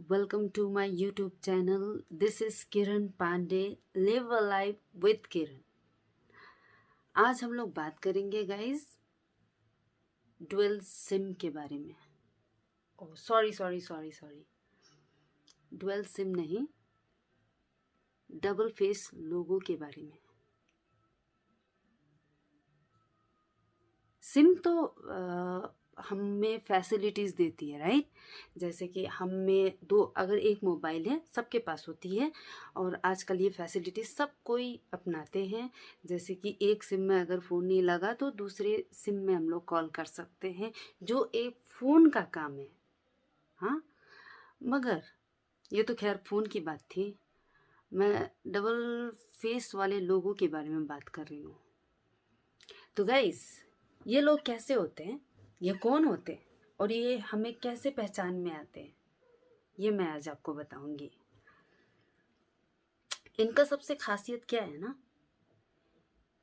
Welcome to my YouTube channel. This is Kiran Pandey. Live a life with Kiran. आज हम लोग बात करेंगे गाइस डुअल सिम के बारे में। ओह सॉरी, डुअल सिम नहीं, डबल फेस लोगो के बारे में। सिम तो हमें फैसिलिटीज़ देती है, राइट। जैसे कि हमें अगर एक मोबाइल है सबके पास होती है, और आजकल ये फैसिलिटीज़ सब कोई अपनाते हैं। जैसे कि एक सिम में अगर फ़ोन नहीं लगा तो दूसरे सिम में हम लोग कॉल कर सकते हैं, जो एक फ़ोन का काम है। हाँ, मगर ये तो खैर फ़ोन की बात थी। मैं डबल फेस वाले लोगों के बारे में बात कर रही हूँ। तो गाइस, ये लोग कैसे होते हैं, ये कौन होते हैं, और ये हमें कैसे पहचान में आते हैं, ये मैं आज आपको बताऊंगी। इनका सबसे खासियत क्या है ना,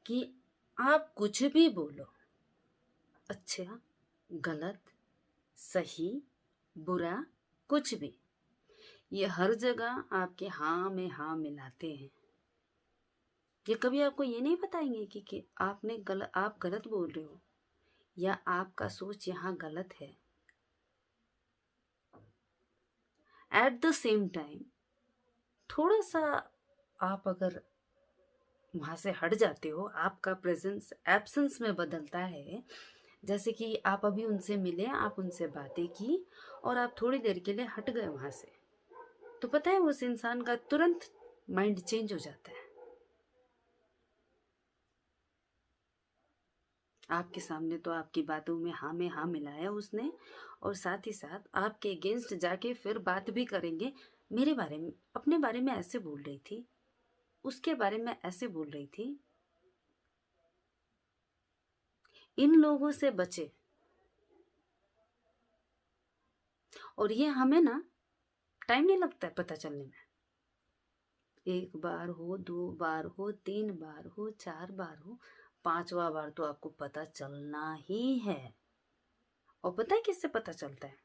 कि आप कुछ भी बोलो, अच्छा, गलत, सही, बुरा, कुछ भी, ये हर जगह आपके हाँ में हाँ मिलाते हैं। ये कभी आपको ये नहीं बताएंगे कि आप गलत बोल रहे हो, या आपका सोच यहाँ गलत है। एट द सेम टाइम थोड़ा सा आप अगर वहाँ से हट जाते हो, आपका प्रेजेंस एब्सेंस में बदलता है। जैसे कि आप अभी उनसे मिले, आप उनसे बातें की, और आप थोड़ी देर के लिए हट गए वहाँ से, तो पता है उस इंसान का तुरंत माइंड चेंज हो जाता है। आपके सामने तो आपकी बातों में हाँ मिलाया उसने, और साथ ही साथ आपके अगेंस्ट जाके फिर बात भी करेंगे। मेरे बारे में, अपने बारे में ऐसे बोल रही थी, उसके बारे में ऐसे बोल रही थी। इन लोगों से बचे। और ये हमें ना टाइम नहीं लगता है पता चलने में। एक बार हो, दो बार हो, तीन बार हो, चार बार हो, पांचवा बार तो आपको पता चलना ही है। और पता है किससे पता चलता है?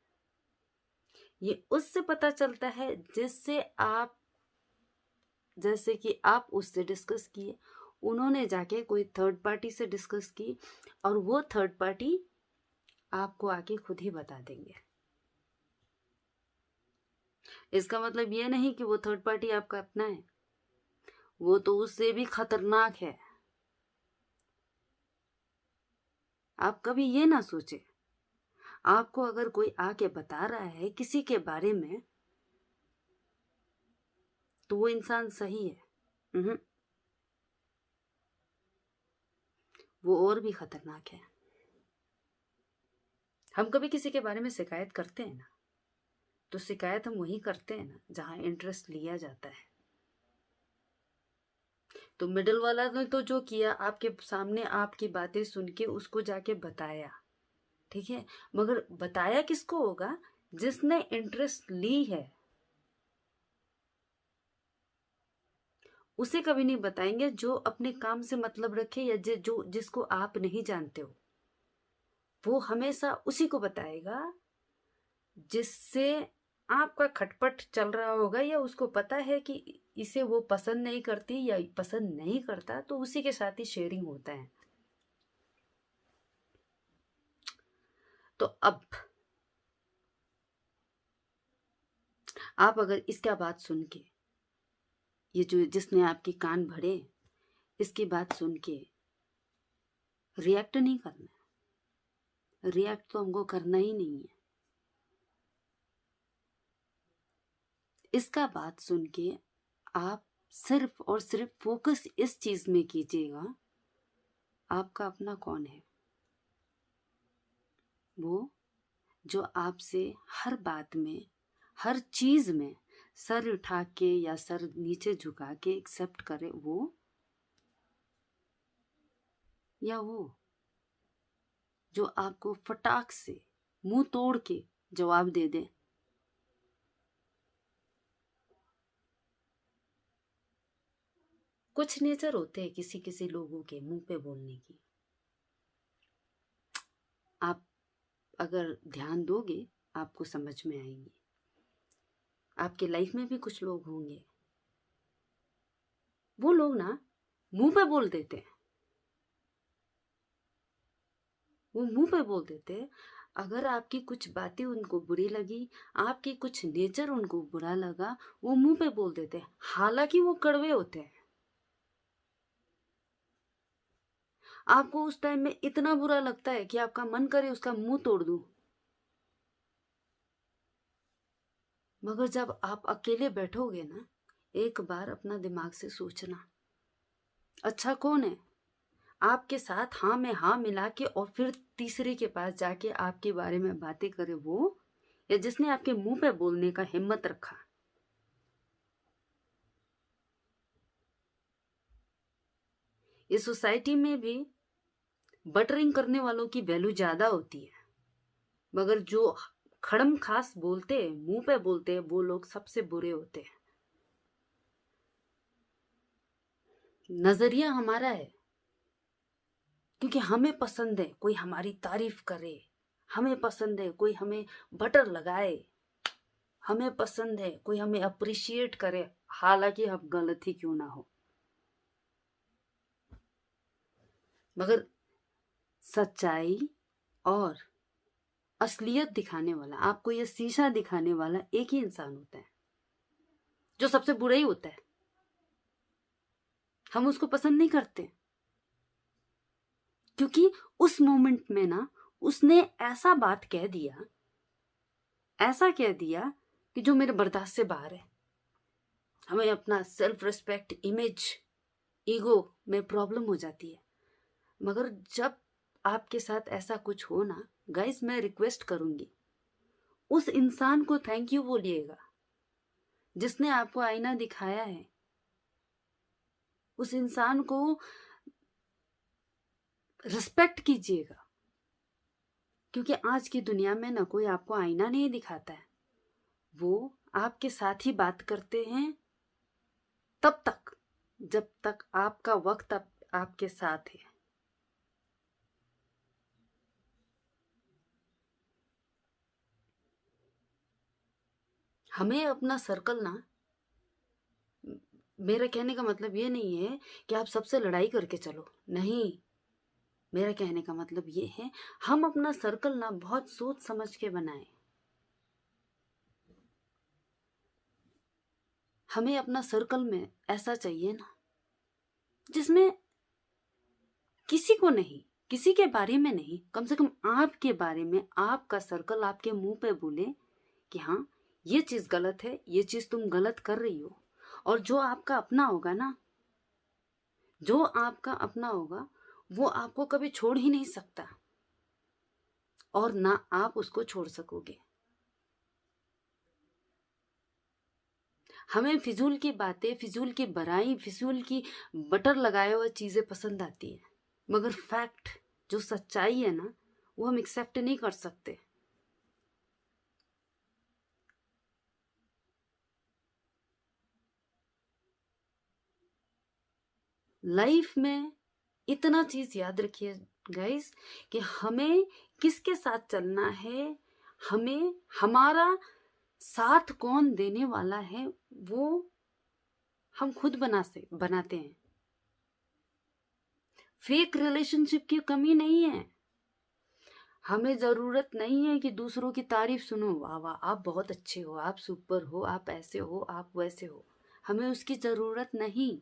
ये उससे पता चलता है जिससे आप, जैसे कि आप उससे डिस्कस किए, उन्होंने जाके कोई थर्ड पार्टी से डिस्कस की, और वो थर्ड पार्टी आपको आके खुद ही बता देंगे। इसका मतलब ये नहीं कि वो थर्ड पार्टी आपका अपना है, वो तो उससे भी खतरनाक है। आप कभी ये ना सोचे, आपको अगर कोई आके बता रहा है किसी के बारे में, तो वो इंसान सही है। वो और भी खतरनाक है। हम कभी किसी के बारे में शिकायत करते हैं ना, तो शिकायत हम वही करते हैं ना जहां इंटरेस्ट लिया जाता है। तो मिडिल वाला ने तो जो किया, आपके सामने आपकी बातें सुन के उसको जाके बताया, ठीक है, मगर बताया किसको होगा? जिसने इंटरेस्ट ली है, उसे कभी नहीं बताएंगे। जो अपने काम से मतलब रखे, या जिसको आप नहीं जानते हो, वो हमेशा उसी को बताएगा जिससे आपका खटपट चल रहा होगा, या उसको पता है कि इसे वो पसंद नहीं करती या पसंद नहीं करता, तो उसी के साथ ही शेयरिंग होता है। तो अब आप अगर इसका बात सुन के, ये जो जिसने आपके कान भरे, इसकी बात सुन के रिएक्ट नहीं करना है। रिएक्ट तो हमको करना ही नहीं है। इसका बात सुन के आप सिर्फ और सिर्फ फोकस इस चीज में कीजिएगा, आपका अपना कौन है। वो जो आपसे हर बात में, हर चीज में सर उठा के या सर नीचे झुका के एक्सेप्ट करे, वो, या वो जो आपको फटाक से मुंह तोड़ के जवाब दे दे। कुछ नेचर होते हैं किसी किसी लोगों के मुंह पे बोलने की। आप अगर ध्यान दोगे आपको समझ में आएंगी। आपके लाइफ में भी कुछ लोग होंगे, वो लोग ना मुंह पे बोल देते हैं, वो मुंह पे बोल देते हैं। अगर आपकी कुछ बातें उनको बुरी लगी, आपकी कुछ नेचर उनको बुरा लगा, वो मुंह पे बोल देते हैं, हालांकि वो कड़वे होते हैं। आपको उस टाइम में इतना बुरा लगता है कि आपका मन करे उसका मुंह तोड़ दूं। मगर जब आप अकेले बैठोगे ना, एक बार अपना दिमाग से सोचना, अच्छा कौन है आपके साथ हाँ में हाँ मिला के और फिर तीसरे के पास जाके आपके बारे में बातें करे, वो या जिसने आपके मुंह पे बोलने का हिम्मत रखा। इस सोसाइटी में भी बटरिंग करने वालों की वैल्यू ज्यादा होती है, मगर जो खड़म खास बोलते हैं, मुंह पे बोलते हैं, वो लोग सबसे बुरे होते हैं। नजरिया हमारा है, क्योंकि हमें पसंद है कोई हमारी तारीफ करे, हमें पसंद है कोई हमें बटर लगाए, हमें पसंद है कोई हमें अप्रिशिएट करे, हालांकि हम गलत ही क्यों ना हो। मगर सच्चाई और असलियत दिखाने वाला, आपको ये शीशा दिखाने वाला एक ही इंसान होता है, जो सबसे बुरा ही होता है। हम उसको पसंद नहीं करते, क्योंकि उस मोमेंट में ना उसने ऐसा बात कह दिया, ऐसा कह दिया कि जो मेरे बर्दाश्त से बाहर है। हमें अपना सेल्फ रिस्पेक्ट, इमेज, ईगो में प्रॉब्लम हो जाती है। मगर जब आपके साथ ऐसा कुछ हो ना गाइस, मैं रिक्वेस्ट करूंगी, उस इंसान को थैंक यू बोलिएगा जिसने आपको आईना दिखाया है। उस इंसान को रिस्पेक्ट कीजिएगा, क्योंकि आज की दुनिया में ना कोई आपको आईना नहीं दिखाता है, वो आपके साथ ही बात करते हैं तब तक जब तक आपका वक्त आपके साथ है। हमें अपना सर्कल ना, मेरा कहने का मतलब ये नहीं है कि आप सबसे लड़ाई करके चलो, नहीं। मेरा कहने का मतलब ये है, हम अपना सर्कल ना बहुत सोच समझ के बनाएं। हमें अपना सर्कल में ऐसा चाहिए ना जिसमें किसी को नहीं, किसी के बारे में नहीं, कम से कम आपके बारे में आपका सर्कल आपके मुंह पे बोले कि हाँ ये चीज गलत है, ये चीज तुम गलत कर रही हो। और जो आपका अपना होगा ना, जो आपका अपना होगा, वो आपको कभी छोड़ ही नहीं सकता, और ना आप उसको छोड़ सकोगे। हमें फिजूल की बातें, फिजूल की बड़ाई, फिजूल की बटर लगाए हुए चीजें पसंद आती है, मगर फैक्ट, जो सच्चाई है ना, वो हम एक्सेप्ट नहीं कर सकते। लाइफ में इतना चीज याद रखिए गाइस, कि हमें किसके साथ चलना है, हमें हमारा साथ कौन देने वाला है, वो हम खुद बनाते हैं। फेक रिलेशनशिप की कमी नहीं है। हमें जरूरत नहीं है कि दूसरों की तारीफ सुनो, वाह वाह आप बहुत अच्छे हो, आप सुपर हो, आप ऐसे हो, आप वैसे हो। हमें उसकी जरूरत नहीं।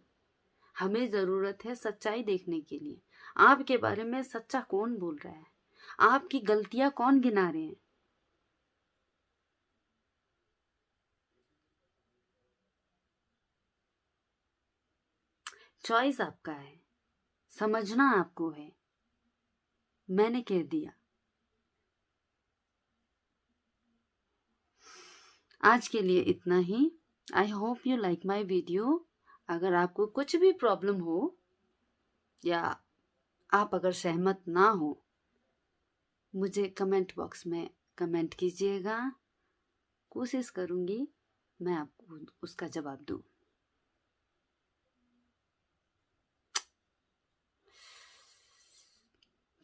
हमें जरूरत है सच्चाई देखने के लिए। आपके बारे में सच्चा कौन बोल रहा है, आपकी गलतियां कौन गिना रहे हैं। चॉइस आपका है, समझना आपको है। मैंने कह दिया। आज के लिए इतना ही। I hope you like my video. अगर आपको कुछ भी प्रॉब्लम हो या आप अगर सहमत ना हो, मुझे कमेंट बॉक्स में कमेंट कीजिएगा। कोशिश करूंगी मैं आपको उसका जवाब दूं।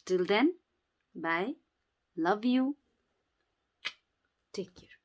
Till then, bye. Love you. Take care.